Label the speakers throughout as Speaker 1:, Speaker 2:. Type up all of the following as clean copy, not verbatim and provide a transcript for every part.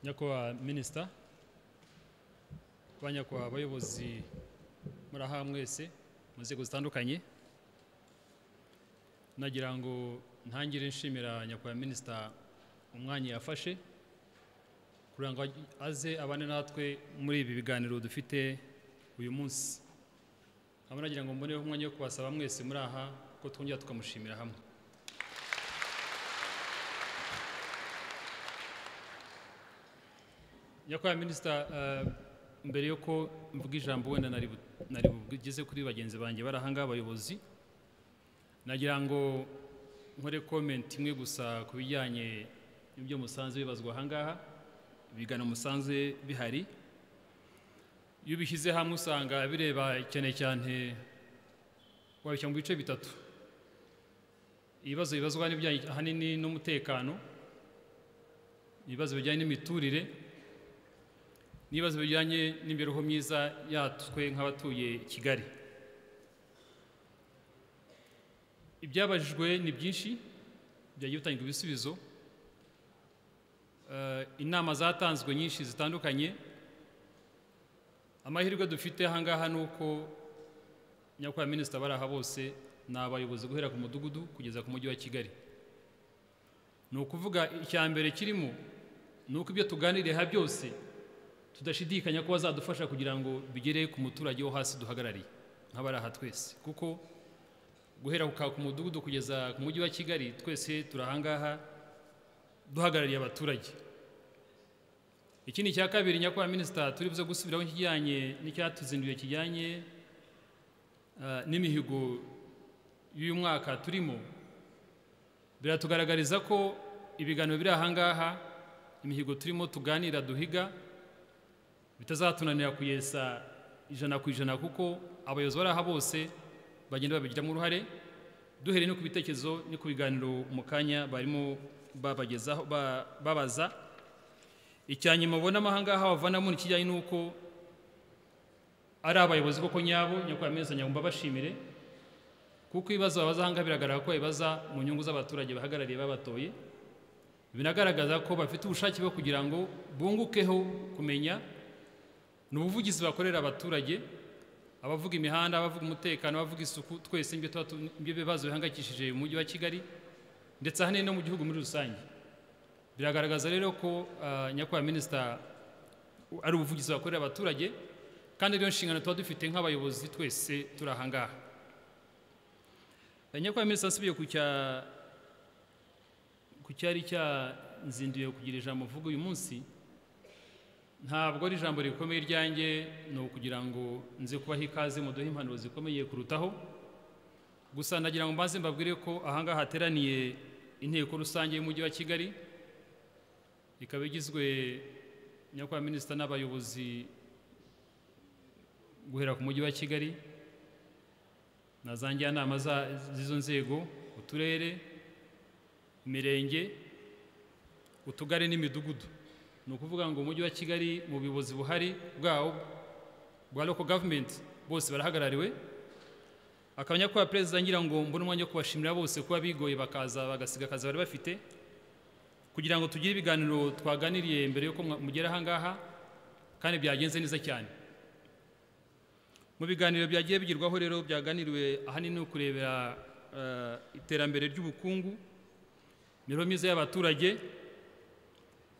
Speaker 1: Nyakubahwa Minisita, banyakubahwa abayobozi muri aha mwese mu nzego zitandukanye, nagira ngo ntangire nshimira Nyakubahwa Minisita umwanya yafashe kugira ngo aze abane natwe muri ibi biganiro dufite uyu munsi. Nagira ngo mboneho umwanya wo kubasaba mwese muri aha ko twongera tukamushimira hamwe. Nyakubahwa Minisita, mbere yuko mvuga ijambo wenda nari bugeze kuri bagenzi banjye bari aha ngaha abayobozi, nagira ngo nkore comment imwe gusa ku bijyanye n'ibyo musanze bibazwa aha ngaha, ibiganiro musanze bihari. Iyo bishyize hamwe usanga bireba cyane cyane wabishyira mu bice bitatu. Ibibazo bibazwa n'ibijyanye ahanini n'umutekano, ibibazo bijyanye n'imiturire, n'ibibazo bijyanye n'imibereho myiza yatwe nk'abatuye Kigali. Ibyabajijwe ni byinshi, byagiye bitangirwa ibisubizo. Inama zatanzwe nyinshi zitandukanye. Amahirwe dufite aha ngaha ni uko Nyakubahwa Minisita bari aha bose ni abayobozi guhera ku mudugudu kugeza ku mujyi wa Kigali. Ni ukuvuga icya mbere kirimo ni uko ibyo tuganiriye aha byose tudashidikanya ko bazadufasha kugira ngo bigere ku muturage wo hasi duhagarariye nk'abari aha twese, kuko guhera ku mudugudu kugeza ku mujyi wa Kigali twese turi aha ngaha duhagarariye abaturage. Ikindi cya kabiri Nyakubahwa Minisita turi buze gusubiraho kijyanye n'icyatuzinduye kijyanye n'imihigo y'uyu mwaka turimo, biratugaragariza ko ibiganiro biri aha ngaha, imihigo turimo tuganira duhiga, bitazatunanira kuyesa 100%, kuko abayobozi bari aha bose bagenda babigiramo uruhare, duhereye no ku bitekerezo no ku biganiro mu kanya barimo babagezaho babaza. Icyanyuma ubona amahanga aho bavanamo n'ikijyanye n'uko ari abayobozi koko nyabo. Nyakubahwa Minisita nyagomba bashimire, kuko ibibazo babaza aha ngaha biragaragara ko bibaza mu nyungu z'abaturage bahagarariye babatoye, binagaragaza ko bafite ubushake bwo kugira ngo bungukeho kumenya n'ubuvugizi bakorera abaturage, abavuga imihanda, abavuga umutekano, abavuga isuku, twese ibyo bibazo bihangayikishije umujyi wa Kigali ndetse ahanini no mu gihugu muri rusange. Biragaragaza rero ko Nyakubahwa Minisita ari ubuvugizi bakorera abaturage, kandi ariyo nshingano tuba dufite nk'abayobozi twese turi aha ngaha. Nyakubahwa Minisita, nsubiye ku cyari cyanzinduye kugira ijambo mvuga uyu munsi, ntabwo ari ijambo rikomeye ryanjye, ni ukugira ngo nze kubaha ikaze muduhe impanuro zikomeye kurutaho. Gusa nagira ngo mbanze mbabwire ko aha ngaha hateraniye inteko rusange y'umujyi wa Kigali, ikaba igizwe Nyakubahwa Minisita n'abayobozi guhera ku mujyi wa Kigali na za njyanama z'izo nzego, uturere, imirenge, utugari n'imidugudu. Ni ukuvuga ngo umujyi wa Kigali mu buyobozi buhari bwawo bwa local government bose barahagarariwe. Akaba Nyakubahwa Perezida ngira ngo mbone umwanya wo kubashimira bose kuba bigoye bakaza bagasiga akazi bari bafite, kugira ngo tugire ibiganiro twaganiriye mbere yuko mugera aha ngaha, kandi byagenze neza cyane. Mu biganiro byagiye bigirwaho rero byaganiriwe ahanini no kurebera iterambere ry'ubukungu, imibereho myiza y'abaturage,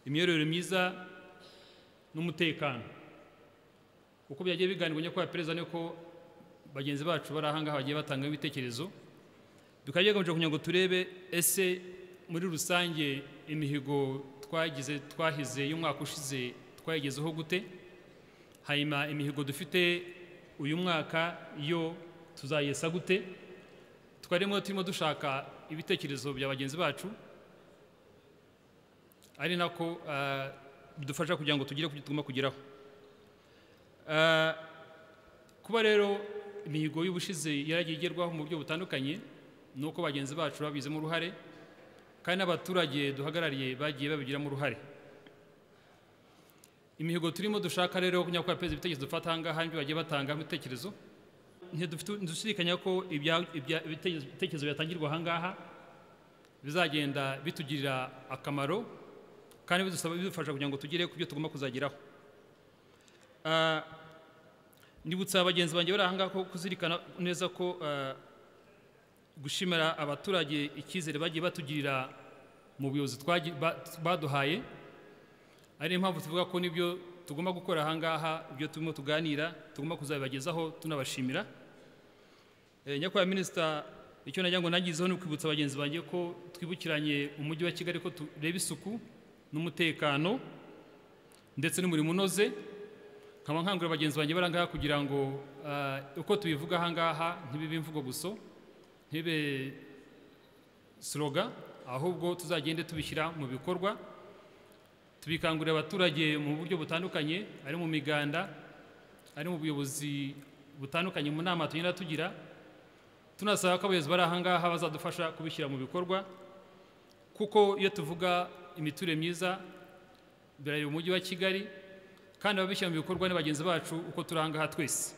Speaker 1: imiyoborere myiza n'umutekano. Uko byagiye biganirwa Nyakubahwa Perezida niko bagenzi bacu bari aha ngaha bagiye batanga ibitekerezo, bikaba bigamije kugira ngo turebe ese muri rusange imihigo twahize y'umwaka ushize twayigezeho gute, hanyuma imihigo dufite uyu mwaka yo tuzayesa gute. Turimo dushaka ibitekerezo bya bagenzi bacu, ari nako bidufasha kugira ngo tugire tugomba kugeraho. Kuba rero imihigo y'ubushize yaragiye igerwaho mu buryo butandukanye, ni uko bagenzi bacu babizemo uruhare, kandi n'abaturage duhagarariye bagiye babigiramo uruhare. Imihigo turimo dushaka rero Nyakubahwa Perezida ibitekerezo dufata aha ngaha n'ibyo bagiye batanga ibitekerezo, ntidushidikanya ko ibitekerezo byatangirwa aha ngaha bizagenda bitugirira akamaro, kandi bidufasha kugira ngo tugere ku byo tugomba kuzageraho. Nibutsa abagenzi banjye bari aha ngaha ko kuzirikana neza ko gushimira abaturage icyizere bagiye batugirira mu buyobozi baduhaye, ari impamvu tuvuga ko nibyo tugomba gukora aha ngaha, ibyo turimo tuganira tugomba kuzabibagezaho tunabashimira. Nyakubahwa Minisita, icyo nagira ngo nagizeho ni ukwibutsa abagenzi banjye ko twibukiranye umujyi wa Kigali ko tureba isuku n'umutekano ndetse n'umurimo unoze. Nkaba nkangurira abagenzi banjye bari aha ngaha kugira ngo uko tubivuga aha ngaha ntibibe imvugo gusa, ntibe slogan, ahubwo tuzagende tubishyira mu bikorwa, tubikangurira abaturage mu buryo butandukanye, ari mu miganda, ari mu buyobozi butandukanye, mu nama tugenda tugira, tunasaba ko abayobozi bari aha ngaha bazadufasha kubishyira mu bikorwa, kuko iyo tuvuga imiturire myiza birareba umujyi wa Kigali, kandi ababishyira mu bikorwa ni bagenzi bacu uko turi aha ngaha twese.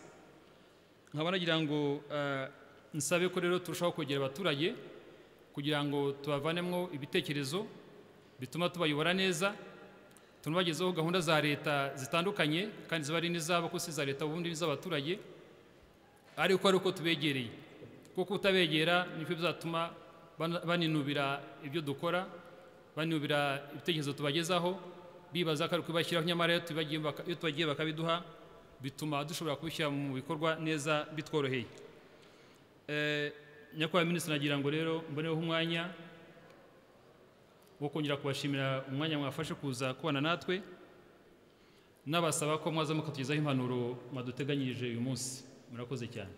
Speaker 1: Nkaba nagira ngo nsabe ko rero turushaho kwegera abaturage kugira ngo tubavanemo ibitekerezo bituma tubayobora neza, tunabagezaho gahunda za leta zitandukanye kandi ziba ari n'izabo, ko si za leta ubundi n'iz'abaturage, ariko ari uko tubegereye, kuko utabegera nibyo bizatuma baninubira ibyo dukora, baninubira ibitekerezo tubagezaho, bibaza ko ari kubashyiraho, nyamara iyo tubagiye bakabiduha bituma dushobora kubishyira mu bikorwa neza bitworoheye. Nyakubahwa Minisitiri, nagira ngo rero mboneho umwanya wo kongera kubashimira umwanya mwafashe kuza kubana natwe, nabasaba ko mwaza mukatugezaho impanuro mwaduteganyirije uyu munsi. Murakoze cyane.